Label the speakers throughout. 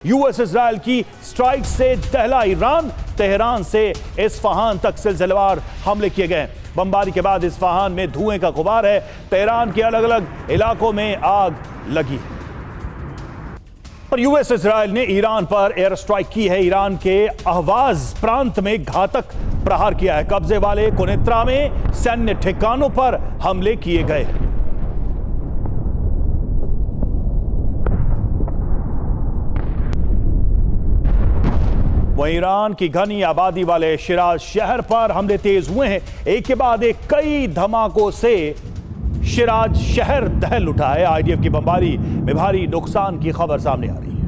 Speaker 1: US Israel की strike से दहला ईरान, तेहरान से इस्फहान तक सिलसिलेवार हमले किए गए। बमबारी के बाद इस्फहान में धुएं का गुबार है। तेहरान के अलग अलग इलाकों में आग लगी है। और यूएस इजराइल ने ईरान पर एयर स्ट्राइक की है। ईरान के अहवाज प्रांत में घातक प्रहार किया है। कब्जे वाले कुनेत्रा में सैन्य ठिकानों पर हमले किए गए। वहीं ईरान की घनी आबादी वाले शिराज शहर पर हमले तेज हुए हैं। एक के बाद एक कई धमाकों से शिराज शहर दहल उठा है। आईडीएफ की बमबारी में भारी नुकसान की खबर सामने आ रही है।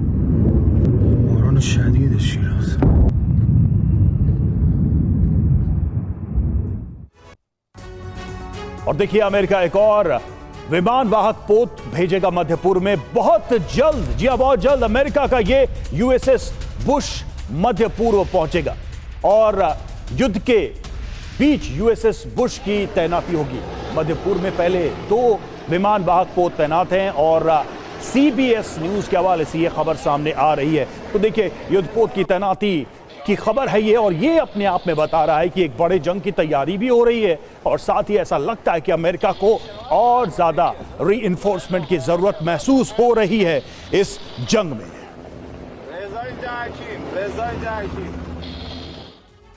Speaker 1: और देखिए, अमेरिका एक और विमान वाहक पोत भेजेगा मध्य पूर्व में बहुत जल्द। जी हां, बहुत जल्द अमेरिका का ये यूएसएस बुश मध्य पूर्व पहुंचेगा और युद्ध के बीच यूएसएस बुश की तैनाती होगी। मध्य पूर्व में पहले 2 विमान वाहक पोत तैनात हैं और सीबीएस न्यूज के हवाले से यह खबर सामने आ रही है। तो देखिए, युद्धपोत की तैनाती की खबर है ये, और ये अपने आप में बता रहा है कि एक बड़े जंग की तैयारी भी हो रही है। और साथ ही ऐसा लगता है कि अमेरिका को और ज्यादा रीइंफोर्समेंट की जरूरत महसूस हो रही है इस जंग में।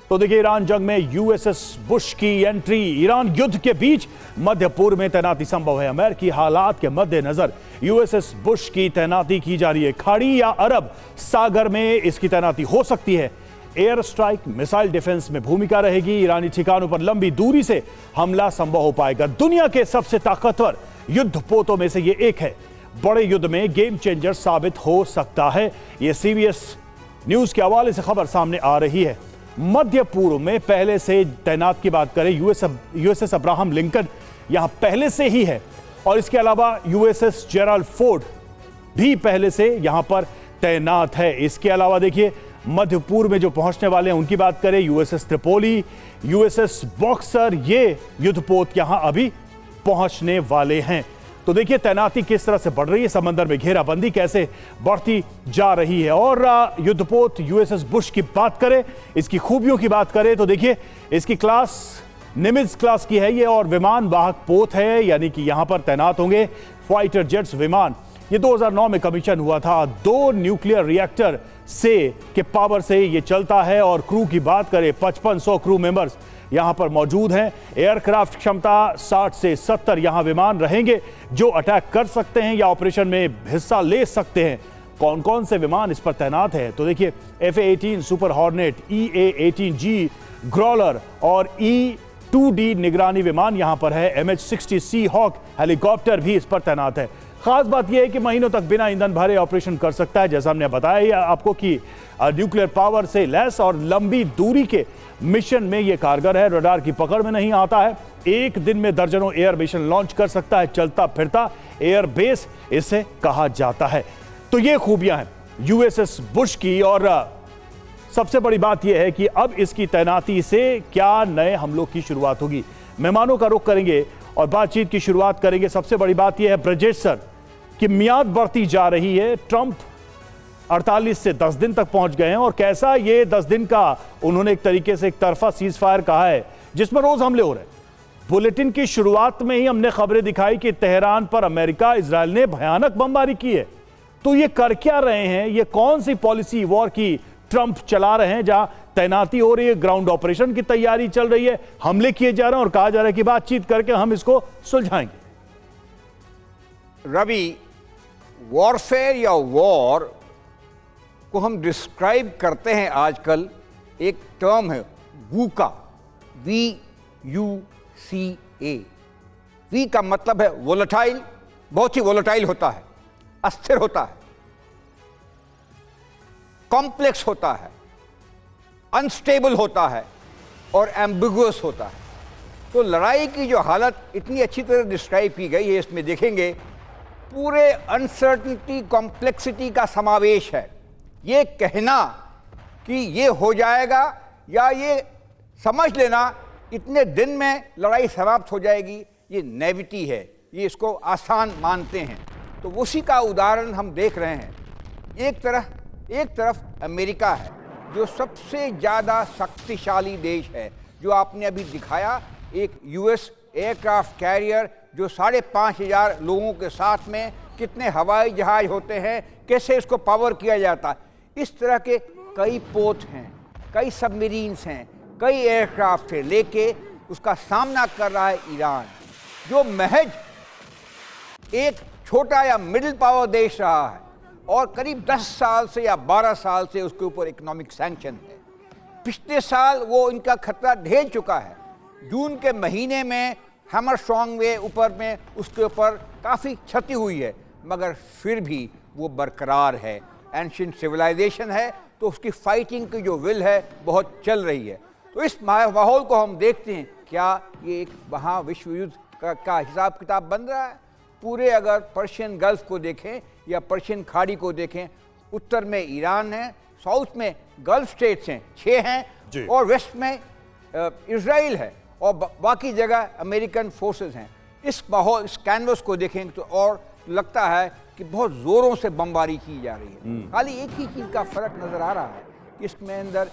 Speaker 1: तो देखिए, ईरान जंग में यूएसएस बुश की एंट्री। ईरान युद्ध के बीच मध्य पूर्व में तैनाती संभव है। अमेरिकी हालात के मद्देनजर यूएसएस बुश की तैनाती की जा रही है। खाड़ी या अरब सागर में इसकी तैनाती हो सकती है। एयर स्ट्राइक, मिसाइल डिफेंस में भूमिका रहेगी। ईरानी ठिकानों पर लंबी दूरी से हमला संभव हो पाएगा। दुनिया के सबसे ताकतवर युद्धपोतों में से यह एक है। बड़े युद्ध में गेम चेंजर साबित हो सकता है। यह सीबीएस न्यूज के हवाले से खबर सामने आ रही है। मध्य पूर्व में पहले से तैनात की बात करें, यूएसएस अब्राहम लिंकन यहां पहले से ही है। और इसके अलावा यूएसएस जेराल्ड फोर्ड भी पहले से यहां पर तैनात है। इसके अलावा देखिए, मध्य पूर्व में जो पहुंचने वाले हैं उनकी बात करें, यूएसएस त्रिपोली, यूएसएस बॉक्सर, ये युद्धपोत यहां अभी पहुंचने वाले हैं। तो देखिए, तैनाती किस तरह से बढ़ रही है, समंदर में घेराबंदी कैसे बढ़ती जा रही है। और युद्धपोत यूएसएस बुश की बात करें, इसकी खूबियों की बात करें, तो देखिए, इसकी क्लास निमित्ज क्लास की है ये, और विमान वाहक पोत है, यानी कि यहां पर तैनात होंगे फाइटर जेट्स विमान। ये 2009 में कमीशन हुआ था। 2 न्यूक्लियर रिएक्टर से के पावर से ये चलता है। और क्रू की बात करें, 5500 क्रू मेंबर्स यहां पर मौजूद हैं। एयरक्राफ्ट क्षमता 60 से 70 यहां विमान रहेंगे जो अटैक कर सकते हैं या ऑपरेशन में हिस्सा ले सकते हैं। कौन कौन से विमान इस पर तैनात है, तो देखिए, FA-18 सुपर हॉर्नेट, EA-18G ग्रॉलर और E-2D निगरानी विमान यहां पर है। MH-60 सी हॉक हेलीकॉप्टर भी इस पर तैनात है। खास बात यह है कि महीनों तक बिना ईंधन भरे ऑपरेशन कर सकता है। जैसा हमने बताया आपको कि न्यूक्लियर पावर से लैस और लंबी दूरी के मिशन में यह कारगर है। रडार की पकड़ में नहीं आता है। एक दिन में दर्जनों एयर मिशन लॉन्च कर सकता है। चलता फिरता एयर बेस इसे कहा जाता है। तो ये खूबियां हैं यूएसएस बुश की। और सबसे बड़ी बात यह है कि अब इसकी तैनाती से क्या नए हमलों की शुरुआत होगी। मेहमानों का रुख करेंगे और बातचीत की शुरुआत करेंगे। सबसे बड़ी बात यह है, ब्रजेश सर, कि मियाद बढ़ती जा रही है। ट्रंप 48 से 10 दिन तक पहुंच गए हैं। और कैसा ये 10 दिन का उन्होंने एक तरीके से एक तरफा सीज फायर कहा है जिसमें रोज हमले हो रहे हैं। बुलेटिन की शुरुआत में ही हमने खबरें दिखाई कि तेहरान पर अमेरिका, इजराइल ने भयानक बमबारी की है। तो ये कर क्या रहे हैं? ये कौन सी पॉलिसी वॉर की ट्रंप चला रहे हैं, जहां तैनाती हो रही है, ग्राउंड ऑपरेशन की तैयारी चल रही है, हमले किए जा रहे हैं और कहा जा रहा है कि बातचीत करके हम इसको सुलझाएंगे।
Speaker 2: रवि, वॉरफेयर या वॉर को हम डिस्क्राइब करते हैं आजकल, एक टर्म है वूका, VUCA। वी का मतलब है वोलेटाइल, बहुत ही वोलेटाइल होता है, अस्थिर होता है, कॉम्प्लेक्स होता है, अनस्टेबल होता है और एम्बिगुअस होता है। तो लड़ाई की जो हालत इतनी अच्छी तरह डिस्क्राइब की गई है, इसमें देखेंगे पूरे अनसर्टनिटी, कॉम्प्लेक्सिटी का समावेश है। ये कहना कि ये हो जाएगा या ये समझ लेना इतने दिन में लड़ाई समाप्त हो जाएगी, ये नेविटी है, ये इसको आसान मानते हैं। तो उसी का उदाहरण हम देख रहे हैं। एक तरह एक तरफ अमेरिका है जो सबसे ज़्यादा शक्तिशाली देश है, जो आपने अभी दिखाया, एक यूएस एयरक्राफ्ट कैरियर जो 5,500 लोगों के साथ में कितने हवाई जहाज होते हैं, कैसे इसको पावर किया जाता है। इस तरह के कई पोत हैं, कई सबमरीन्स हैं, कई एयरक्राफ्ट हैं, लेके उसका सामना कर रहा है ईरान, जो महज एक छोटा या मिडिल पावर देश रहा है और करीब 10 साल से या 12 साल से उसके ऊपर इकोनॉमिक सैंक्शन है। पिछले साल वो इनका खतरा ढेर चुका है। जून के महीने में हैमरस्ट्रॉन्ग वे ऊपर में उसके ऊपर काफ़ी क्षति हुई है, मगर फिर भी वो बरकरार है। एंशिएंट सिविलाइजेशन है, तो उसकी फाइटिंग की जो विल है बहुत चल रही है। तो इस माहौल को हम देखते हैं, क्या ये एक वहाँ विश्व युद्ध का हिसाब किताब बन रहा है। पूरे अगर पर्शियन गल्फ को देखें या पर्शियन खाड़ी को देखें, उत्तर में ईरान है, साउथ में गल्फ स्टेट्स हैं 6 हैं, और वेस्ट में इजराइल है, और बाकी जगह अमेरिकन फोर्सेस हैं। इस माहौल, इस कैनवस को देखें तो और लगता है कि बहुत ज़ोरों से बमबारी की जा रही है। खाली एक ही चीज़ का फ़र्क नज़र आ रहा है कि इसमें अंदर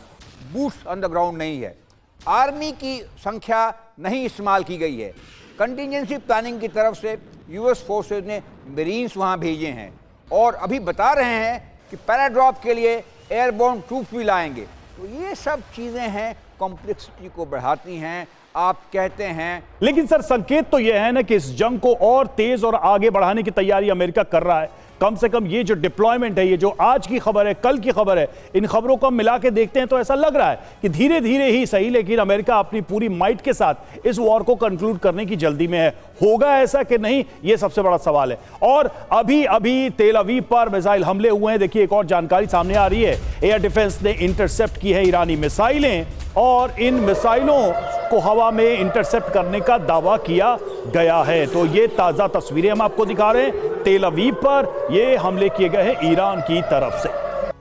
Speaker 2: बूट्स ऑन द ग्राउंड नहीं है, आर्मी की संख्या नहीं इस्तेमाल की गई है। कंटिजेंसी प्लानिंग की तरफ से यूएस फोर्सेज ने मरीन्स वहाँ भेजे हैं, और अभी बता रहे हैं कि पैराड्रॉप के लिए एयरबोर्न ट्रूप्स भी लाएंगे। तो ये सब चीज़ें हैं, कॉम्प्लेक्सिटी को बढ़ाती हैं। आप कहते हैं,
Speaker 1: लेकिन सर संकेत तो यह है ना कि इस जंग को और तेज और आगे बढ़ाने की तैयारी अमेरिका कर रहा है। कम से कम ये जो डिप्लॉयमेंट है, ये जो आज की खबर है, कल की खबर है, इन खबरों को हम मिला के देखते हैं तो ऐसा लग रहा है कि धीरे धीरे ही सही, लेकिन अमेरिका अपनी पूरी माइट के साथ इस वॉर को कंक्लूड करने की जल्दी में है। होगा ऐसा कि नहीं, ये सबसे बड़ा सवाल है। और अभी अभी तेल अवीव पर मिसाइल हमले हुए हैं। देखिए एक और जानकारी सामने आ रही है, एयर डिफेंस ने इंटरसेप्ट की है ईरानी मिसाइलें, और इन मिसाइलों को हवा में इंटरसेप्ट करने का दावा किया गया है। तो ये ताजा तस्वीरें हम आपको दिखा रहे हैं, तेल अवीव पर ये हमले किए गए हैं ईरान की तरफ से।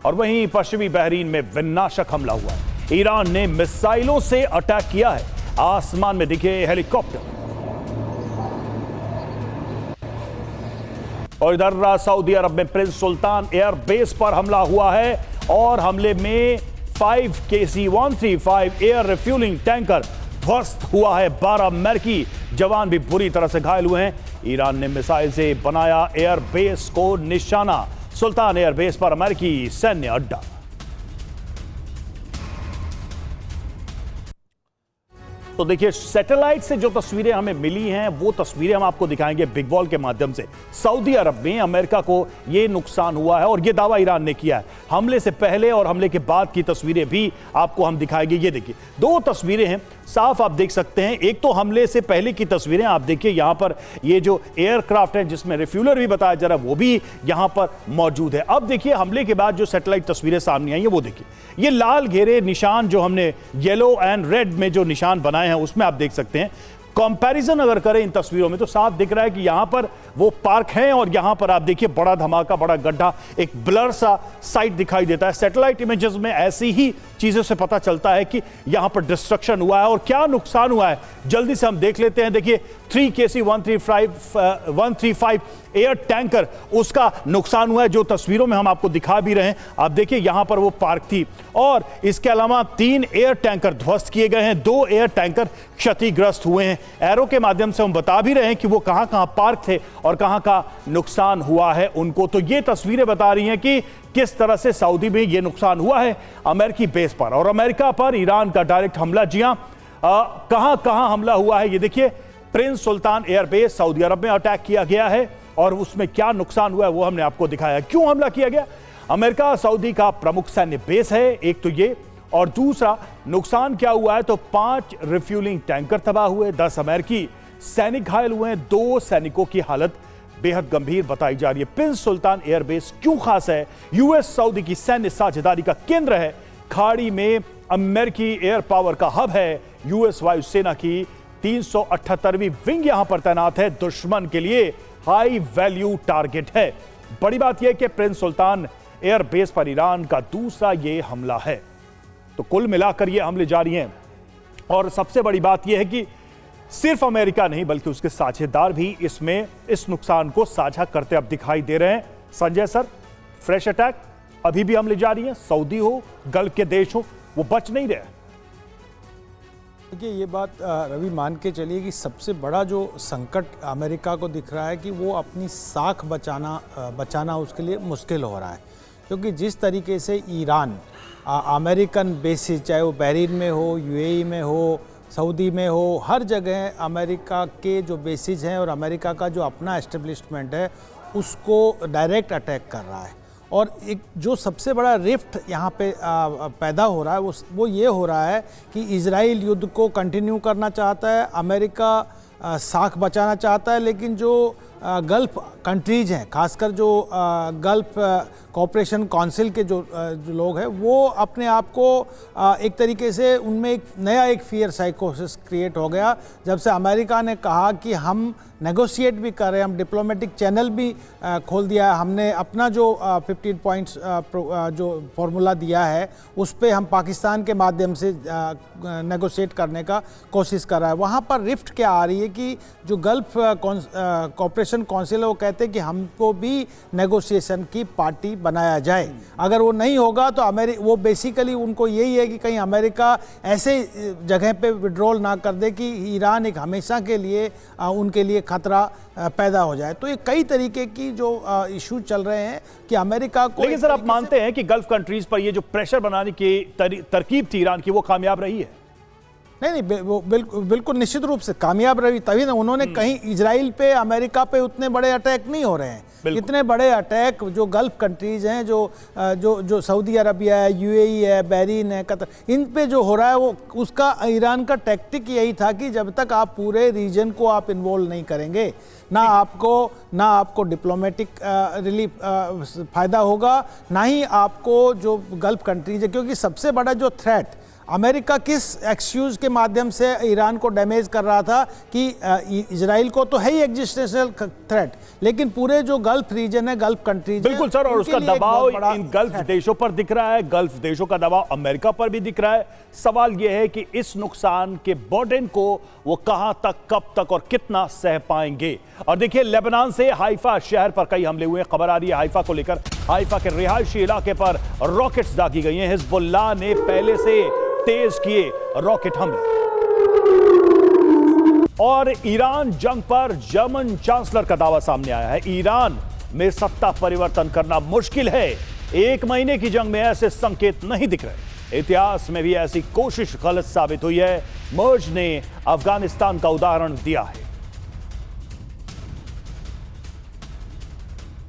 Speaker 1: और वहीं पश्चिमी बहरीन में विनाशक हमला हुआ है। ईरान ने मिसाइलों से अटैक किया है। आसमान में दिखे हेलीकॉप्टर। और इधर सऊदी अरब में प्रिंस सुल्तान एयरबेस पर हमला हुआ है, और हमले में 5 KC-135 एयर रिफ्यूलिंग टैंकर ध्वस्त हुआ है। 12 अमेरिकी जवान भी बुरी तरह से घायल हुए हैं। ईरान ने मिसाइल से बनाया एयरबेस को निशाना। सुल्तान एयरबेस पर अमेरिकी सैन्य अड्डा। तो देखिए सैटेलाइट से जो तस्वीरें हमें मिली हैं वो तस्वीरें हम आपको दिखाएंगे बिग वॉल के माध्यम से। सऊदी अरब में अमेरिका को यह नुकसान हुआ है, और यह दावा ईरान ने किया है। हमले से पहले और हमले के बाद की तस्वीरें भी आपको हम दिखाएंगे। ये देखिए 2 तस्वीरें हैं, साफ आप देख सकते हैं। एक तो हमले से पहले की तस्वीरें, आप देखिए यहां पर ये जो एयरक्राफ्ट है जिसमें रिफ्यूलर भी बताया जा रहा है वो भी यहां पर मौजूद है। अब देखिए हमले के बाद जो सैटेलाइट तस्वीरें सामने आई है वो देखिए, ये लाल घेरे निशान जो हमने येलो एंड रेड में जो निशान बनाए हैं उसमें आप देख सकते हैं। कंपैरिजन अगर करें इन तस्वीरों में तो साफ दिख रहा है कि यहां पर वो पार्क है, और यहां पर आप देखिए बड़ा धमाका, बड़ा गड्ढा, एक ब्लर सा साइट दिखाई देता है। सैटेलाइट इमेजेस में ऐसी ही चीजों से पता चलता है कि यहां पर डिस्ट्रक्शन हुआ है और क्या नुकसान हुआ है। जल्दी से हम देख लेते हैं। देखिए 3 KC-135 एयर टैंकर, उसका नुकसान हुआ है, जो तस्वीरों में हम आपको दिखा भी रहे हैं। आप देखिए यहां पर वो पार्क थी, और इसके अलावा 3 एयर टैंकर ध्वस्त किए गए हैं, 2 एयर टैंकर क्षतिग्रस्त हुए हैं। एरो के माध्यम से हम बता भी रहे हैं कि वो कहां कहां पार्क थे और कहां का नुकसान हुआ है उनको। तो ये तस्वीरें बता रही हैं कि किस तरह से सऊदी में ये नुकसान हुआ है अमेरिकी बेस पर, और अमेरिका पर ईरान का डायरेक्ट हमला। जी हां, कहां कहां हमला हुआ है ये देखिए। प्रिंस सुल्तान एयरबेस सऊदी अरब में अटैक किया गया है, और उसमें क्या नुकसान हुआ है वो हमने आपको दिखाया। क्यों हमला किया गया? अमेरिका सऊदी का प्रमुख सैन्य बेस है, एक तो ये, और दूसरा नुकसान क्या हुआ है तो 5 रिफ्यूलिंग टैंकर तबाह हुए, 10 अमेरिकी सैनिक घायल हुए हैं, 2 सैनिकों की हालत बेहद गंभीर बताई जा रही है। प्रिंस सुल्तान एयरबेस क्यों खास है? यूएस सऊदी की सैन्य साझेदारी का केंद्र है, खाड़ी में अमेरिकी एयर पावर का हब है, यूएस वायुसेना की 378वीं विंग यहां पर तैनात है, दुश्मन के लिए हाई वैल्यू टारगेट है। बड़ी बात यह कि प्रिंस सुल्तान एयरबेस पर ईरान का दूसरा यह हमला है। तो कुल मिलाकर यह हमले जारी हैं, और सबसे बड़ी बात यह है कि सिर्फ अमेरिका नहीं बल्कि उसके साझेदार भी इसमें इस नुकसान को साझा करते अब दिखाई दे रहे हैं। संजय सर, फ्रेश अटैक, अभी भी हमले जारी हैं। सऊदी हो, गल्फ के देश हो, वो बच नहीं रहे।
Speaker 3: देखिए, ये बात रवि मान के चलिए कि सबसे बड़ा जो संकट अमेरिका को दिख रहा है कि वो अपनी साख बचाना उसके लिए मुश्किल हो रहा है, क्योंकि जिस तरीके से ईरान अमेरिकन बेसिस, चाहे वो बहरीन में हो, यूएई में हो, सऊदी में हो, हर जगह अमेरिका के जो बेसिस हैं और अमेरिका का जो अपना एस्टेब्लिशमेंट है उसको डायरेक्ट अटैक कर रहा है। और एक जो सबसे बड़ा रिफ्ट यहाँ पे पैदा हो रहा है वो ये हो रहा है कि इजराइल युद्ध को कंटिन्यू करना चाहता है, अमेरिका साख बचाना चाहता है, लेकिन जो गल्फ कंट्रीज हैं, खासकर जो गल्फ कोऑपरेशन काउंसिल के जो लोग हैं, वो अपने आप को एक तरीके से उनमें एक नया फियर साइकोसिस क्रिएट हो गया जब से अमेरिका ने कहा कि हम नेगोशिएट भी कर रहे हैं, हम डिप्लोमेटिक चैनल भी खोल दिया है, हमने अपना जो 15 पॉइंट्स जो फॉर्मूला दिया है उस पे हम पाकिस्तान के माध्यम से नेगोशिएट करने का कोशिश कर रहा है। वहाँ पर रिफ्ट क्या आ रही है कि जो गल्फ कोऑपरेशन काउंसिल है वो कहते हैं कि हमको भी नेगोशिएशन की पार्टी बनाया जाए। अगर वो नहीं होगा तो वो बेसिकली उनको यही है कि कहीं अमेरिका ऐसे जगह पे विड्रॉल ना कर दे कि ईरान एक हमेशा के लिए उनके लिए खतरा पैदा हो जाए। तो ये कई तरीके की जो इशू चल रहे हैं कि अमेरिका को।
Speaker 1: लेकिन सर, आप मानते हैं कि गल्फ कंट्रीज पर ये जो प्रेशर बनाने की तरकीब थी ईरान की, वो कामयाब रही है?
Speaker 3: नहीं, वो बिल्कुल निश्चित रूप से कामयाब रही, तभी ना उन्होंने कहीं इजराइल पे, अमेरिका पे उतने बड़े अटैक नहीं हो रहे हैं। इतने बड़े अटैक जो गल्फ कंट्रीज हैं, जो सऊदी अरबिया है, यूएई है, बहरीन है, कतर, इन पे जो हो रहा है वो उसका ईरान का टैक्टिक यही था कि जब तक आप पूरे रीजन को आप इन्वॉल्व नहीं करेंगे, ना आपको डिप्लोमेटिक रिलीफ फायदा होगा, ना ही आपको जो गल्फ कंट्रीज है, क्योंकि सबसे बड़ा जो थ्रेट अमेरिका किस एक्सक्यूज के माध्यम से ईरान को डैमेज कर रहा था कि इजराइल को तो है ही एग्जिस्टेंशियल थ्रेट, लेकिन पूरे जो गल्फ रीजन है, गल्फ कंट्रीज,
Speaker 1: बिल्कुल सर, और उसका दबाव इन गल्फ देशों पर दिख रहा है, गल्फ देशों का दबाव अमेरिका पर भी दिख रहा है। सवाल यह है कि इस नुकसान के बर्डन को वो कहां तक, कब तक और कितना सह पाएंगे। और देखिए, लेबनान से हाइफा शहर पर कई हमले हुए। खबर आ रही है हाइफा को लेकर, हाइफा के रिहायशी इलाके पर रॉकेट्स दागी गई हैं। हिजबुल्लाह ने पहले से तेज किए रॉकेट हमले। और ईरान जंग पर जर्मन चांसलर का दावा सामने आया है। ईरान में सत्ता परिवर्तन करना मुश्किल है। 1 महीने की जंग में ऐसे संकेत नहीं दिख रहे। इतिहास में भी ऐसी कोशिश गलत साबित हुई है। मर्ज ने अफगानिस्तान का उदाहरण दिया है।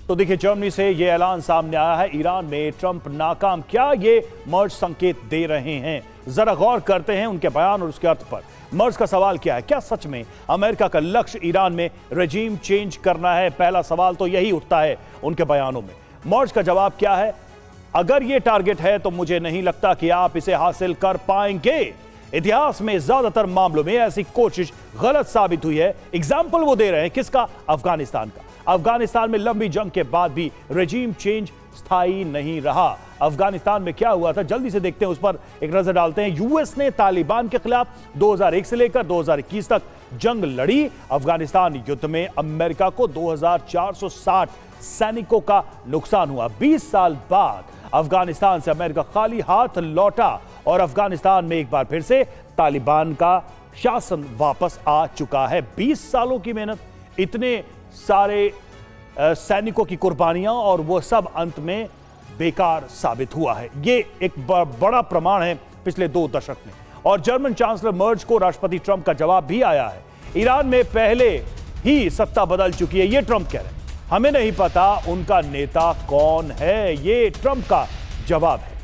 Speaker 1: तो देखिए, जर्मनी से यह ऐलान सामने आया है, ईरान में ट्रंप नाकाम। क्या ये मर्ज संकेत दे रहे हैं? जरा गौर करते हैं उनके बयान और उसके अर्थ पर। मर्ज का सवाल क्या है? क्या सच में अमेरिका का लक्ष्य ईरान में रजीम चेंज करना है? पहला सवाल तो यही उठता है उनके बयानों में। मर्ज का जवाब क्या है? अगर ये टारगेट है तो मुझे नहीं लगता कि आप इसे हासिल कर पाएंगे। इतिहास में ज्यादातर मामलों में ऐसी कोशिश गलत साबित हुई है। एग्जाम्पल वो दे रहे हैं, किसका? अफगानिस्तान का। अफगानिस्तान में लंबी जंग के बाद भी रजीम चेंज स्थायी नहीं रहा। अफगानिस्तान में क्या हुआ था, जल्दी से देखते हैं, उस पर एक नजर डालते हैं। यूएस ने तालिबान के खिलाफ 2001 से लेकर 2021 तक जंग लड़ी। अफगानिस्तान युद्ध में अमेरिका को 2460 सैनिकों का नुकसान हुआ। 20 साल बाद अफगानिस्तान से अमेरिका खाली हाथ लौटा और अफगानिस्तान में एक बार फिर से तालिबान का शासन वापस आ चुका है। 20 सालों की मेहनत, इतने सारे सैनिकों की कुर्बानियां, और वो सब अंत में बेकार साबित हुआ है। ये एक बड़ा प्रमाण है पिछले 2 दशक में। और जर्मन चांसलर मर्ज को राष्ट्रपति ट्रंप का जवाब भी आया है। ईरान में पहले ही सत्ता बदल चुकी है, ये ट्रंप कह रहे हैं। हमें नहीं पता उनका नेता कौन है, ये ट्रंप का जवाब है।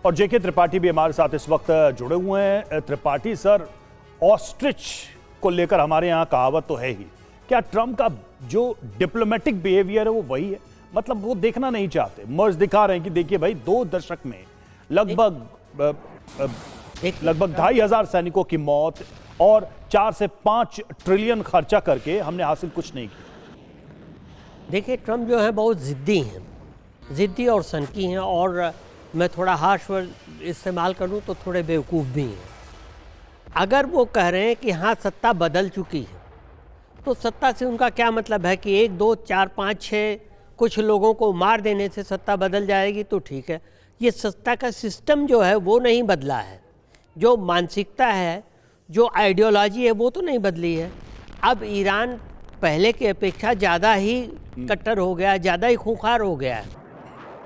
Speaker 1: और जेके त्रिपाठी भी हमारे साथ इस वक्त जुड़े हुए हैं। त्रिपाठी सर, ऑस्ट्रिच को लेकर हमारे यहाँ कहावत तो है ही। क्या ट्रंप का जो डिप्लोमेटिक बिहेवियर है वो वही है? मतलब वो देखना नहीं चाहते, मर्ज दिखा रहे हैं कि देखिए भाई, 2 दशक में लगभग 2500 सैनिकों की मौत और 4 से 5 ट्रिलियन खर्चा करके हमने हासिल कुछ नहीं किया।
Speaker 4: देखिए, ट्रंप जो है बहुत ज़िद्दी हैं, ज़िद्दी और सनकी हैं, और मैं थोड़ा हार्श वर्ड इस्तेमाल करूं तो थोड़े बेवकूफ़ भी हैं। अगर वो कह रहे हैं कि हाँ सत्ता बदल चुकी है, तो सत्ता से उनका क्या मतलब है कि 1, 2, 4, 5, 6 कुछ लोगों को मार देने से सत्ता बदल जाएगी तो ठीक है। ये सत्ता का सिस्टम जो है वो नहीं बदला है, जो मानसिकता है, जो आइडियोलॉजी है वो तो नहीं बदली है। अब ईरान पहले की अपेक्षा ज़्यादा ही कट्टर हो गया, ज़्यादा ही खूंखार हो गया है,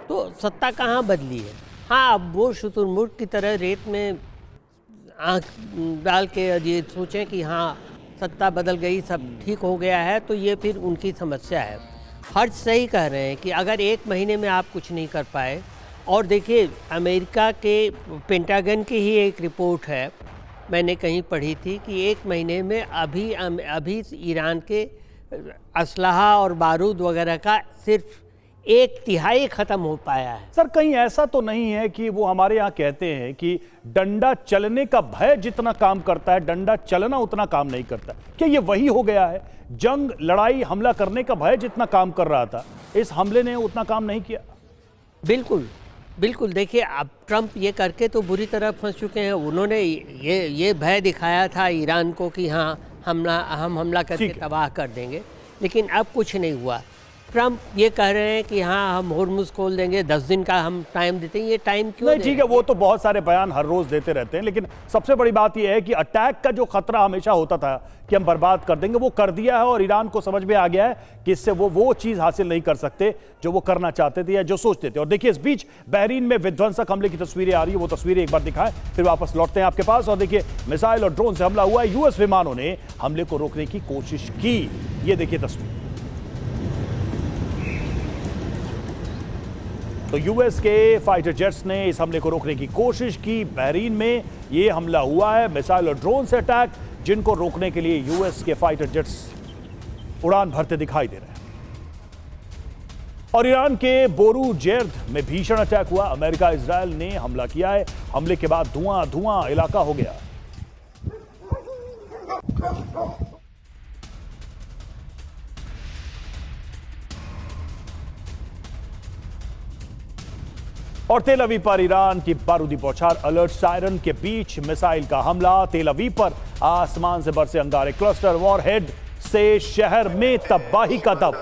Speaker 4: तो सत्ता कहाँ बदली है। हाँ, अब वो शुतुरमुर्ग की तरह रेत में आँख डाल के ये सोचें कि हाँ सत्ता बदल गई, सब ठीक हो गया है, तो ये फिर उनकी समस्या है। हर्ष सही कह रहे हैं कि अगर 1 महीने में आप कुछ नहीं कर पाए, और देखिए अमेरिका के पेंटागन की ही एक रिपोर्ट है, मैंने कहीं पढ़ी थी कि 1 महीने में अभी ईरान के असलहा और बारूद वगैरह का सिर्फ 1/3 ख़त्म हो पाया है।
Speaker 1: सर कहीं ऐसा तो नहीं है कि वो हमारे यहाँ कहते हैं कि डंडा चलने का भय जितना काम करता है, डंडा चलना उतना काम नहीं करता। क्या ये वही हो गया है? जंग, लड़ाई, हमला करने का भय जितना काम कर रहा था, इस हमले ने उतना काम नहीं किया।
Speaker 4: बिल्कुल बिल्कुल। देखिए अब ट्रंप ये करके तो बुरी तरह फंस चुके हैं। उन्होंने ये भय दिखाया था ईरान को कि हाँ हम हमला करके तबाह कर देंगे, लेकिन अब कुछ नहीं हुआ। ट्रंप ये कह रहे हैं कि हाँ हम होर्मुज़ खोल देंगे, 10 दिन का हम टाइम देते हैं। ये टाइम क्यों
Speaker 1: नहीं? ठीक है, वो तो बहुत सारे बयान हर रोज देते रहते हैं, लेकिन सबसे बड़ी बात यह है कि अटैक का जो खतरा हमेशा होता था कि हम बर्बाद कर देंगे, वो कर दिया है। और ईरान को समझ में आ गया है कि इससे वो चीज हासिल नहीं कर सकते जो वो करना चाहते थे या जो सोचते थे। और देखिए इस बीच बहरीन में विध्वंसक हमले की तस्वीरें आ रही है, वो तस्वीरें एक बार दिखाएं फिर वापस लौटते हैं आपके पास। और देखिए मिसाइल और ड्रोन से हमला हुआ है, यूएस विमानों ने हमले को रोकने की कोशिश की। ये देखिए तस्वीर। तो यूएस के फाइटर जेट्स ने इस हमले को रोकने की कोशिश की। बहरीन में यह हमला हुआ है, मिसाइल और ड्रोन से अटैक, जिनको रोकने के लिए यूएस के फाइटर जेट्स उड़ान भरते दिखाई दे रहे हैं। और ईरान के बोरू जेर्द में भीषण अटैक हुआ। अमेरिका इजरायल ने हमला किया है। हमले के बाद धुआं धुआं इलाका हो गया। और तेल अवीव पर ईरान की बारूदी बौछार, अलर्ट सायरन के बीच मिसाइल का हमला। तेल अवीव पर आसमान से बरसे अंगारे, क्लस्टर वॉरहेड से शहर में तबाही का दब।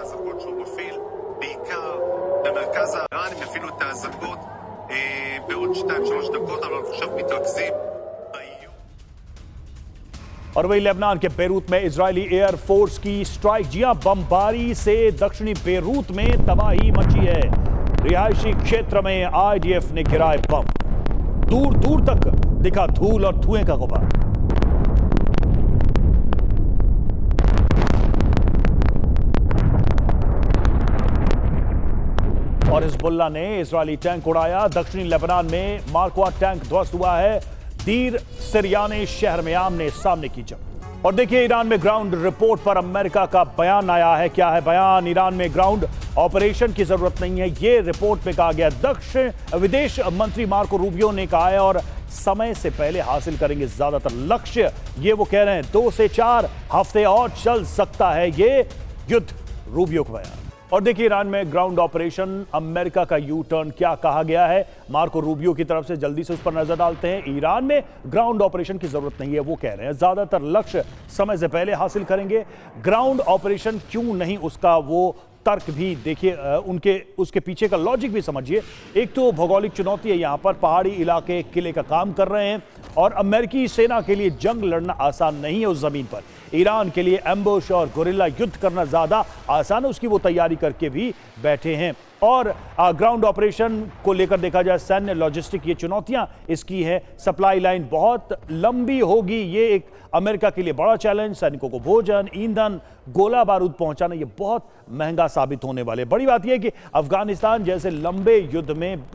Speaker 1: और वही लेबनान के बेरूत में इजरायली एयरफोर्स की स्ट्राइक। जी हां, बमबारी से दक्षिणी बेरूत में तबाही मची है। रिहायशी क्षेत्र में आईडीएफ ने गिराए बम। दूर दूर तक दिखा धूल और धुएं का गुबार। और हिजबुल्लाह ने इजरायली टैंक उड़ाया। दक्षिणी लेबनान में मार्कवा टैंक ध्वस्त हुआ है। दीर सिरयाने शहर में आमने सामने की जंग। और देखिए ईरान में ग्राउंड रिपोर्ट पर अमेरिका का बयान आया है। क्या है बयान? ईरान में ग्राउंड ऑपरेशन की जरूरत नहीं है, ये रिपोर्ट में कहा गया। दक्षिण विदेश मंत्री मार्को रूबियो ने कहा है, और समय से पहले हासिल करेंगे ज्यादातर लक्ष्य। ये वो कह रहे हैं 2 से 4 हफ्ते और चल सकता है ये युद्ध, रूबियो का बयान। और देखिए ईरान में ग्राउंड ऑपरेशन, अमेरिका का यू टर्न, क्या कहा गया है मार्को रूबियो की तरफ से, जल्दी से उस पर नजर डालते हैं। ईरान में ग्राउंड ऑपरेशन की जरूरत नहीं है, वो कह रहे हैं ज्यादातर लक्ष्य समय से पहले हासिल करेंगे। ग्राउंड ऑपरेशन क्यों नहीं, उसका वो तर्क भी देखिए, उसके पीछे का लॉजिक भी समझिए। एक तो भौगोलिक चुनौती है, यहां पर पहाड़ी इलाके किले का काम कर रहे हैं, और अमेरिकी सेना के लिए जंग लड़ना आसान नहीं है उस जमीन पर। ईरान के लिए एम्बुश और गोरिल्ला युद्ध करना ज्यादा आसान है, उसकी वो तैयारी करके भी बैठे हैं। और ग्राउंड ऑपरेशन को लेकर देखा जाए, सैन्य लॉजिस्टिक ये चुनौतियां इसकी है। सप्लाई लाइन बहुत लंबी होगी, ये एक अमेरिका के लिए बड़ा चैलेंज। सैनिकों को भोजन, ईंधन, गोला बारूद पहुंचाना ये बहुत महंगा साबित होने वाले। बड़ी बात यह है कि अफगानिस्तान जैसे लंबे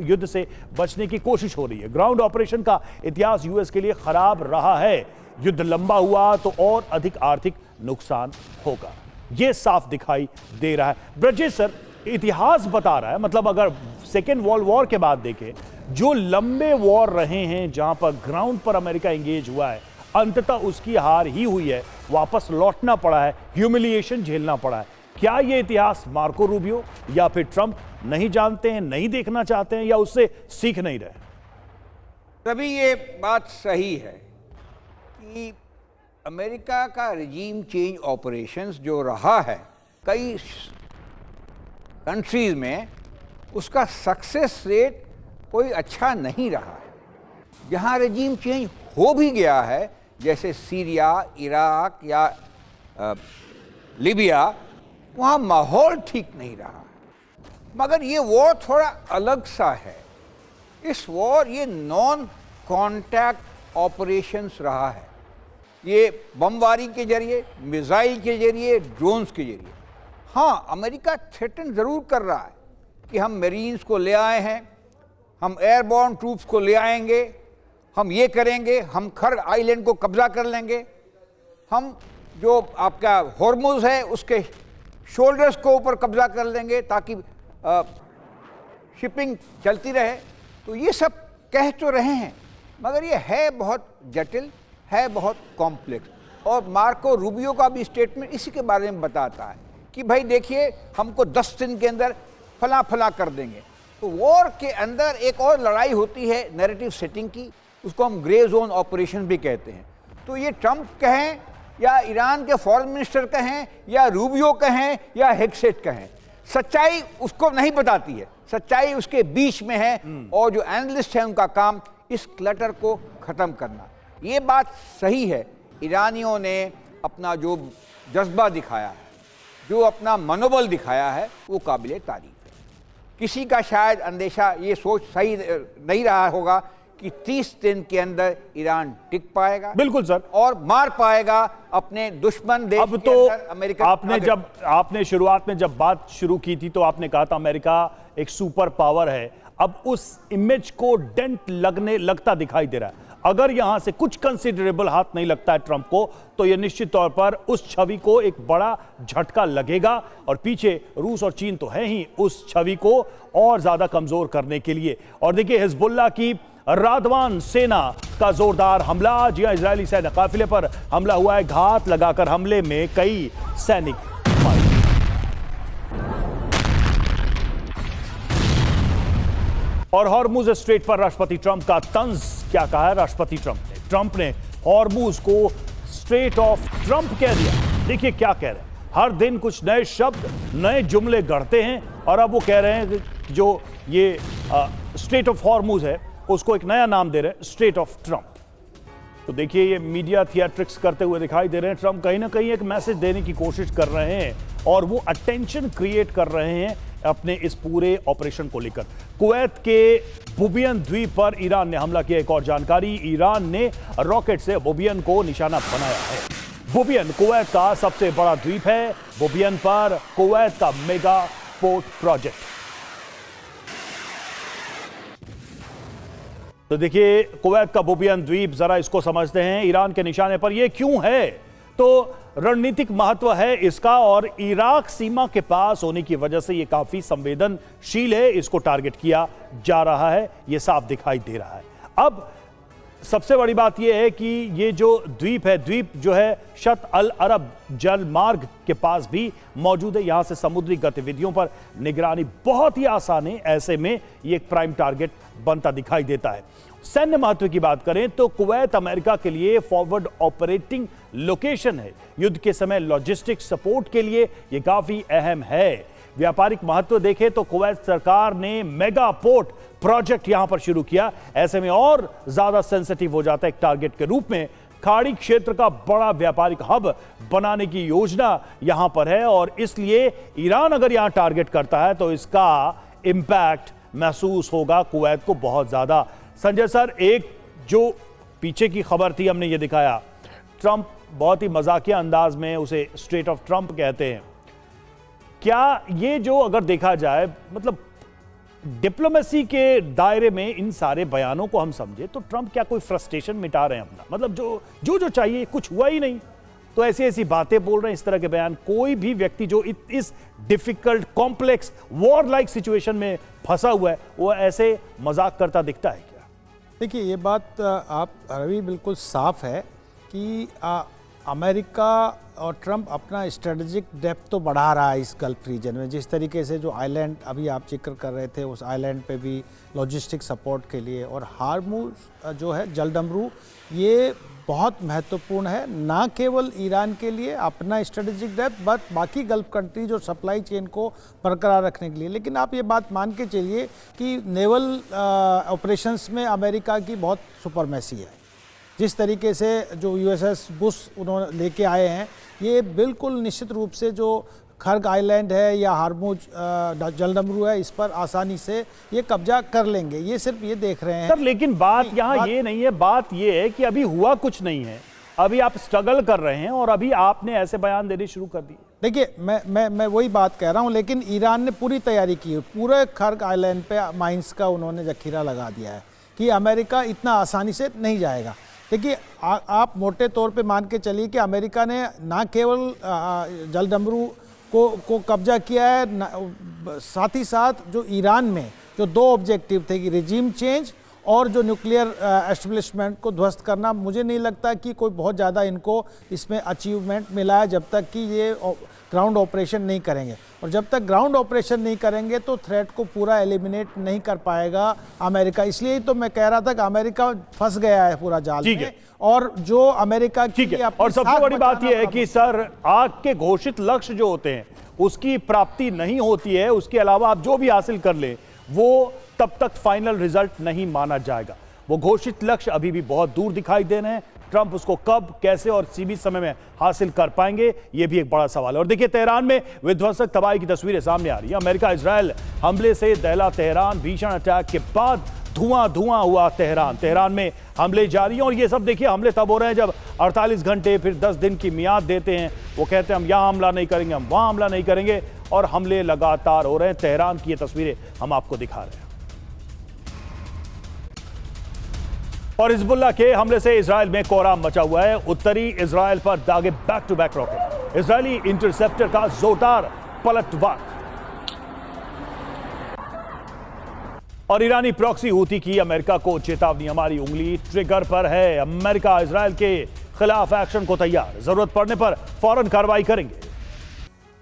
Speaker 1: युद्ध से बचने की कोशिश हो रही है। ग्राउंड ऑपरेशन का इतिहास यूएस के लिए खराब रहा है। युद्ध लंबा हुआ तो और अधिक आर्थिक नुकसान होगा, यह साफ दिखाई दे रहा है। ब्रजेश सर, इतिहास बता रहा है, मतलब अगर सेकेंड वर्ल्ड वॉर के बाद देखें, जो लंबे वॉर रहे हैं जहां पर ग्राउंड पर अमेरिका एंगेज हुआ है, अंततः उसकी हार ही हुई है, वापस लौटना पड़ा है, ह्यूमिलिएशन झेलना पड़ा है। क्या यह इतिहास मार्को रूबियो या फिर ट्रंप नहीं जानते हैं, नहीं देखना चाहते हैं, या उससे सीख नहीं रहे?
Speaker 2: तभी ये बात सही है कि अमेरिका का रिजीम चेंज ऑपरेशंस जो रहा है, कंट्रीज में उसका सक्सेस रेट कोई अच्छा नहीं रहा है। जहाँ रजीम चेंज हो भी गया है, जैसे सीरिया, इराक या लीबिया, वहाँ माहौल ठीक नहीं रहा। मगर ये वॉर थोड़ा अलग सा है। इस वॉर ये नॉन कॉन्टैक्ट ऑपरेशंस रहा है। ये बमबारी के जरिए, मिसाइल के जरिए, ड्रोन्स के जरिए। हाँ, अमेरिका थ्रेटन ज़रूर कर रहा है कि हम मरीन्स को ले आए हैं, हम एयरबॉर्न ट्रूप्स को ले आएंगे, हम ये करेंगे, हम खर आइलैंड को कब्जा कर लेंगे, हम जो आपका हॉर्मुज़ है उसके शोल्डर्स को ऊपर कब्जा कर लेंगे ताकि शिपिंग चलती रहे। तो ये सब कह तो रहे हैं, मगर ये है बहुत जटिल, है बहुत कॉम्प्लेक्स। और मार्को रूबियो का भी स्टेटमेंट इसी के बारे में बताता है कि भाई देखिए, हमको 10 दिन के अंदर फला फला कर देंगे। तो वॉर के अंदर एक और लड़ाई होती है नैरेटिव सेटिंग की, उसको हम ग्रे जोन ऑपरेशन भी कहते हैं। तो ये ट्रंप कहें या ईरान के फॉरेन मिनिस्टर कहें या रूबियो कहें या हेगसेट कहें, सच्चाई उसको नहीं बताती है, सच्चाई उसके बीच में है। और जो एनालिस्ट हैं उनका काम इस क्लटर को ख़त्म करना। ये बात सही है, ईरानियों ने अपना जो जज्बा दिखाया है, जो अपना मनोबल दिखाया है, वो काबिल तारीफ है। किसी का शायद अंदेशा, ये सोच सही नहीं रहा होगा कि 30 दिन के अंदर ईरान टिक पाएगा।
Speaker 1: बिल्कुल सर,
Speaker 2: और मार पाएगा अपने दुश्मन देश
Speaker 1: अब
Speaker 2: के
Speaker 1: तो
Speaker 2: अंदर अमेरिका।
Speaker 1: आपने शुरुआत में जब बात शुरू की थी तो आपने कहा था अमेरिका एक सुपर पावर है। अब उस इमेज को डेंट लगता दिखाई दे रहा है। अगर यहां से कुछ कंसिडरेबल हाथ नहीं लगता है ट्रंप को, तो यह निश्चित तौर पर उस छवि को एक बड़ा झटका लगेगा। और पीछे रूस और चीन तो है ही उस छवि को और ज्यादा कमजोर करने के लिए। और देखिए, हिजबुल्लाह की रादवान सेना का जोरदार हमला, जी इजरायली सैन्य काफिले पर हमला हुआ है। घात लगाकर हमले में कई सैनिक मारे। और हॉर्मुज स्ट्रेट पर राष्ट्रपति ट्रंप का तंज क्या कहा है राष्ट्रपति ट्रंप ने हॉर्मुज को स्ट्रेट ऑफ ट्रंप कह दिया। देखिए क्या कह रहे हैं, हर दिन कुछ नए शब्द, नए जुमले गढ़ते हैं। और अब वो कह रहे हैं कि जो ये स्ट्रेट ऑफ हॉर्मुज है उसको एक नया नाम दे रहे हैं, स्ट्रेट ऑफ ट्रंप। तो देखिए, ये मीडिया थिएट्रिक्स करते हुए दिखाई दे रहे हैं। ट्रंप कहीं ना कहीं एक मैसेज देने की कोशिश कर रहे हैं और वो अटेंशन क्रिएट कर रहे हैं अपने इस पूरे ऑपरेशन को लेकर। कुवैत के बुबियन द्वीप पर ईरान ने हमला किया। एक और जानकारी, ईरान ने रॉकेट से बुबियन को निशाना बनाया है। बुबियन कुवैत का सबसे बड़ा द्वीप है। बुबियन पर कुवैत का मेगा पोर्ट प्रोजेक्ट। तो देखिए, कुवैत का बुबियन द्वीप, जरा इसको समझते हैं। ईरान के निशाने पर यह क्यों है? तो रणनीतिक महत्व है इसका, और इराक सीमा के पास होने की वजह से यह काफी संवेदनशील है। इसको टारगेट किया जा रहा है, यह साफ दिखाई दे रहा है। अब सबसे बड़ी बात यह है कि ये जो द्वीप है, द्वीप जो है शत अल अरब जल मार्ग के पास भी मौजूद है। यहां से समुद्री गतिविधियों पर निगरानी बहुत ही आसान है। ऐसे में ये एक प्राइम टारगेट बनता दिखाई देता है। सैन्य महत्व की बात करें तो कुवैत अमेरिका के लिए फॉरवर्ड ऑपरेटिंग लोकेशन है। युद्ध के समय लॉजिस्टिक सपोर्ट के लिए यह काफी अहम है। व्यापारिक महत्व देखें तो कुवैत सरकार ने मेगा पोर्ट प्रोजेक्ट यहां पर शुरू किया। ऐसे में और ज्यादा सेंसिटिव हो जाता है एक टारगेट के रूप में। खाड़ी क्षेत्र का बड़ा व्यापारिक हब बनाने की योजना यहां पर है और इसलिए ईरान अगर यहां टारगेट करता है तो इसका इंपैक्ट महसूस होगा कुवैत को बहुत ज्यादा। संजय सर, एक जो पीछे की खबर थी हमने ये दिखाया, ट्रंप बहुत ही मजाकिया अंदाज में उसे स्ट्रेट ऑफ ट्रंप कहते हैं। क्या ये जो अगर देखा जाए, मतलब डिप्लोमेसी के दायरे में इन सारे बयानों को हम समझे तो ट्रंप क्या कोई फ्रस्ट्रेशन मिटा रहे हैं अपना? मतलब जो चाहिए कुछ हुआ ही नहीं, तो ऐसी ऐसी बातें बोल रहे हैं, इस तरह के बयान। कोई भी व्यक्ति जो इस difficult complex war like situation में फंसा हुआ है वो ऐसे मजाक करता दिखता है क्या?
Speaker 3: देखिए, ये बात आप रवि बिल्कुल साफ है कि अमेरिका और ट्रंप अपना स्ट्रेटेजिक डेप्थ तो बढ़ा रहा है इस गल्फ रीजन में। जिस तरीके से जो आइलैंड अभी आप जिक्र कर रहे थे, उस आइलैंड पे भी लॉजिस्टिक सपोर्ट के लिए, और हार्मुज जो है जलडमरू, ये बहुत महत्वपूर्ण है, ना केवल ईरान के लिए अपना स्ट्रेटेजिक डेप्थ बट बाकी गल्फ कंट्री जो सप्लाई चेन को बरकरार रखने के लिए। लेकिन आप ये बात मान के चलिए कि नेवल ऑपरेशंस में अमेरिका की बहुत सुपरमेसी है। जिस तरीके से जो यूएसएस बुश उन्होंने लेके आए हैं, ये बिल्कुल निश्चित रूप से जो खर्ग आइलैंड है या हार्मुज जलडमरू है, इस पर आसानी से ये कब्जा कर लेंगे। ये सिर्फ ये देख रहे हैं
Speaker 1: सर, लेकिन बात यहाँ ये नहीं है, बात ये है कि अभी हुआ कुछ नहीं है, अभी आप स्ट्रगल कर रहे हैं और अभी आपने ऐसे बयान देने शुरू कर दिए।
Speaker 3: देखिए, मैं वही बात कह रहा हूँ, लेकिन ईरान ने पूरी तैयारी की है। पूरे खर्ग आइलैंड पे माइंस का उन्होंने जखीरा लगा दिया है कि अमेरिका इतना आसानी से नहीं जाएगा। देखिए, आप मोटे तौर पे मान के चलिए कि अमेरिका ने ना केवल जलडमरू को कब्जा किया है, साथ ही साथ जो ईरान में जो दो ऑब्जेक्टिव थे कि रिजीम चेंज और जो न्यूक्लियर एस्टेब्लिशमेंट को ध्वस्त करना, मुझे नहीं लगता कि कोई बहुत ज़्यादा इनको इसमें अचीवमेंट मिला है जब तक कि ये ग्राउंड ऑपरेशन नहीं करेंगे। और जब तक ग्राउंड ऑपरेशन नहीं करेंगे तो थ्रेट को पूरा एलिमिनेट नहीं कर पाएगा अमेरिका। इसलिए ही तो मैं कह रहा था कि अमेरिका फंस गया है पूरा जाल में, और जो अमेरिका
Speaker 1: ठीक है। और सबसे बड़ी बात यह है कि सर, आग के घोषित लक्ष्य जो होते हैं उसकी प्राप्ति नहीं होती है, उसके अलावा आप जो भी हासिल कर ले वो तब तक फाइनल रिजल्ट नहीं माना जाएगा। वो घोषित लक्ष्य अभी भी बहुत दूर दिखाई दे रहे हैं। ट्रंप उसको कब, कैसे और सीमित समय में हासिल कर पाएंगे, ये भी एक बड़ा सवाल है। और देखिए, तेहरान में विध्वंसक तबाही की तस्वीरें सामने आ रही है। अमेरिका इजरायल हमले से दहला तेहरान, भीषण अटैक के बाद धुआं हुआ तेहरान में हमले जारी हैं। और ये सब देखिए, हमले तब हो रहे हैं जब 48 घंटे फिर 10 दिन की मियाद देते हैं। वो कहते हैं हम यहां हमला नहीं करेंगे, हम वहां हमला नहीं करेंगे, और हमले लगातार हो रहे हैं। तेहरान की ये तस्वीरें हम आपको दिखा रहे हैं। और हिजबुल्लाह के हमले से इजरायल में कोहराम मचा हुआ है। उत्तरी इजरायल पर दागे back to back rocket, Israeli interceptor का जोरदार पलटवार। और ईरानी प्रॉक्सी हूती की अमेरिका को चेतावनी, हमारी उंगली ट्रिगर पर है, अमेरिका इजरायल के खिलाफ एक्शन को तैयार, जरूरत पड़ने पर फौरन कार्रवाई करेंगे।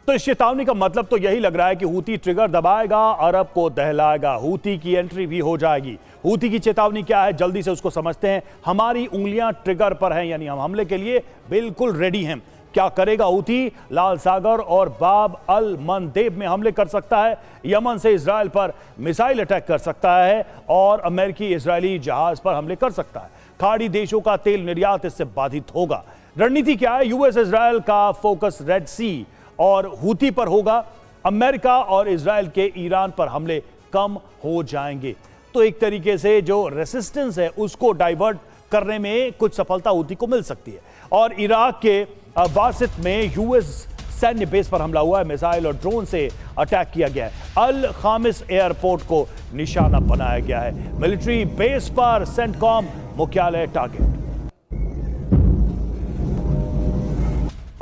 Speaker 1: तो इस चेतावनी का मतलब तो यही लग रहा है कि हूती ट्रिगर दबाएगा, अरब को दहलाएगा, हूती की एंट्री भी हो जाएगी। हूती की चेतावनी क्या है, जल्दी से उसको समझते हैं। हमारी उंगलियां ट्रिगर पर हैं, यानी हम हमले के लिए बिल्कुल रेडी हैं। क्या करेगा हूती? लाल सागर और बाब अल मंदेब में हमले कर सकता है, यमन से इजरायल पर मिसाइल अटैक कर सकता है, और अमेरिकी इजरायली जहाज पर हमले कर सकता है। खाड़ी देशों का तेल निर्यात इससे बाधित होगा। रणनीति क्या है? यूएस इजरायल का फोकस रेड सी और हूती पर होगा। अमेरिका और इजरायल के ईरान पर हमले कम हो जाएंगे। तो एक तरीके से जो रेसिस्टेंस है उसको डाइवर्ट करने में कुछ सफलता हूती को मिल सकती है। और इराक के वासित में यूएस सैन्य बेस पर हमला हुआ है, मिसाइल और ड्रोन से अटैक किया गया है। अल खामिस एयरपोर्ट को निशाना बनाया गया है। मिलिट्री बेस पर सेंटकॉम मुख्यालय टारगेट।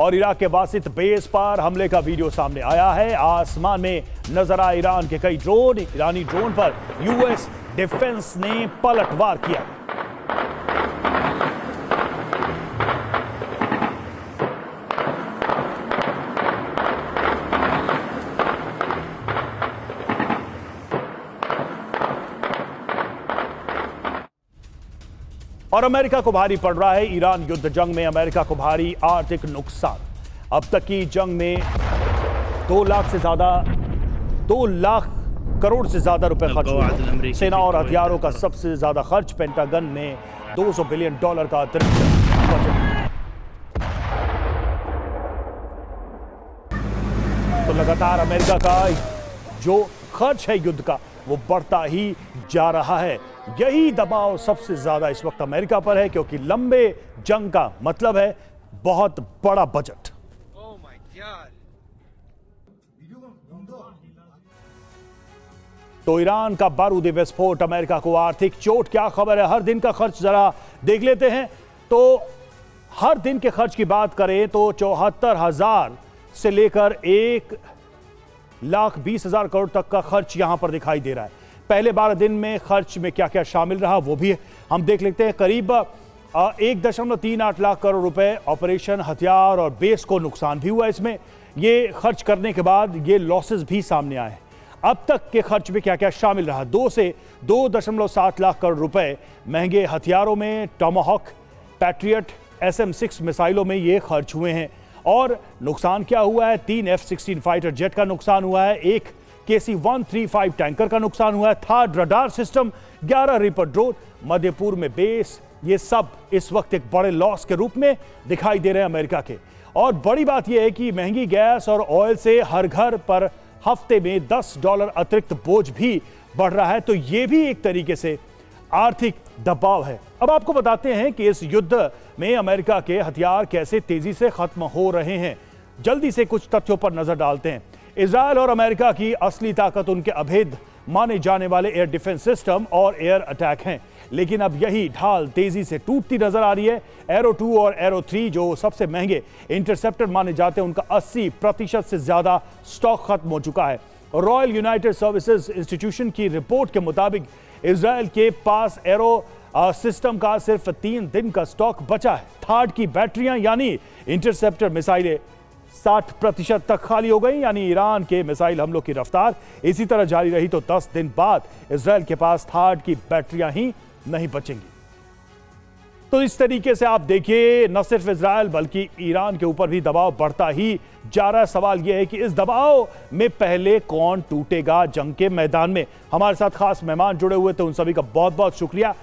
Speaker 1: और इराक के वासित बेस पर हमले का वीडियो सामने आया है। आसमान में नजर आए ईरान के कई ड्रोन। ईरानी ड्रोन पर यूएस डिफेंस ने पलटवार किया। और अमेरिका को भारी पड़ रहा है ईरान युद्ध जंग में, अमेरिका को भारी आर्थिक नुकसान। अब तक की जंग में 2 लाख करोड़ से ज्यादा रुपए खर्च हुए। सेना और हथियारों का सबसे ज्यादा खर्च, पेंटागन ने $200 बिलियन का अतिरिक्त बजट। तो लगातार अमेरिका का जो खर्च है युद्ध का वो बढ़ता ही जा रहा है। यही दबाव सबसे ज्यादा इस वक्त अमेरिका पर है, क्योंकि लंबे जंग का मतलब है बहुत बड़ा बजट। तो ईरान का बारूदी विस्फोट अमेरिका को आर्थिक चोट, क्या खबर है? हर दिन का खर्च जरा देख लेते हैं। तो हर दिन के खर्च की बात करें तो 74,000 से लेकर 1,20,000 करोड़ तक का खर्च यहां पर दिखाई दे रहा है। पहले 12 दिन में खर्च में क्या क्या शामिल रहा वो भी हम देख लेते हैं। करीब 1.38 लाख करोड़ रुपए ऑपरेशन, हथियार और बेस को नुकसान भी हुआ। इसमें ये खर्च करने के बाद ये लॉसेस भी सामने आए। अब तक के खर्च में क्या क्या शामिल रहा? 2 से 2.7 लाख करोड़ रुपए महंगे हथियारों में टॉमाहॉक पैट्रियट SM-6 मिसाइलों में ये खर्च हुए हैं। और नुकसान क्या हुआ है? 3 F-16 फाइटर जेट का नुकसान हुआ है, एक KC-135 टैंकर का नुकसान हुआ है, THAAD radar system, 11 reaper drone, मध्य पूर्व में बेस, ये सब इस वक्त एक बड़े लॉस के रूप में दिखाई दे रहे हैं अमेरिका के। और बड़ी बात यह है कि महंगी गैस और ऑयल से हर घर पर हफ्ते में $10 अतिरिक्त बोझ भी बढ़ रहा है, तो यह भी एक तरीके से आर्थिक दबाव है। अब आपको बताते हैं कि इस युद्ध में अमेरिका के हथियार कैसे तेजी से खत्म हो रहे हैं। जल्दी से कुछ तथ्यों पर नजर डालते हैं। इजरायल और अमेरिका की असली ताकत उनके अभेद माने जाने वाले एयर डिफेंस सिस्टम और एयर अटैक हैं, लेकिन अब यही ढाल तेजी से टूटती नजर आ रही है। एरो 2 और एरो 3 जो सबसे महंगे इंटरसेप्टर माने जाते हैं, उनका 80% से ज्यादा स्टॉक खत्म हो चुका है। रॉयल यूनाइटेड सर्विसेज इंस्टीट्यूशन की रिपोर्ट के मुताबिक इजरायल के पास एरो सिस्टम का सिर्फ 3 दिन का स्टॉक बचा है। THAAD की बैटरियां यानी इंटरसेप्टर मिसाइलें 60% तक खाली हो गई, यानी ईरान के मिसाइल हमलों की रफ्तार इसी तरह जारी रही तो 10 दिन बाद इजरायल के पास THAAD की बैटरियां ही नहीं बचेंगी। तो इस तरीके से आप देखिए, न सिर्फ इजरायल बल्कि ईरान के ऊपर भी दबाव बढ़ता ही जा रहा है। सवाल यह है कि इस दबाव में पहले कौन टूटेगा जंग के मैदान में। हमारे साथ खास मेहमान जुड़े हुए थे, उन सभी का बहुत बहुत शुक्रिया।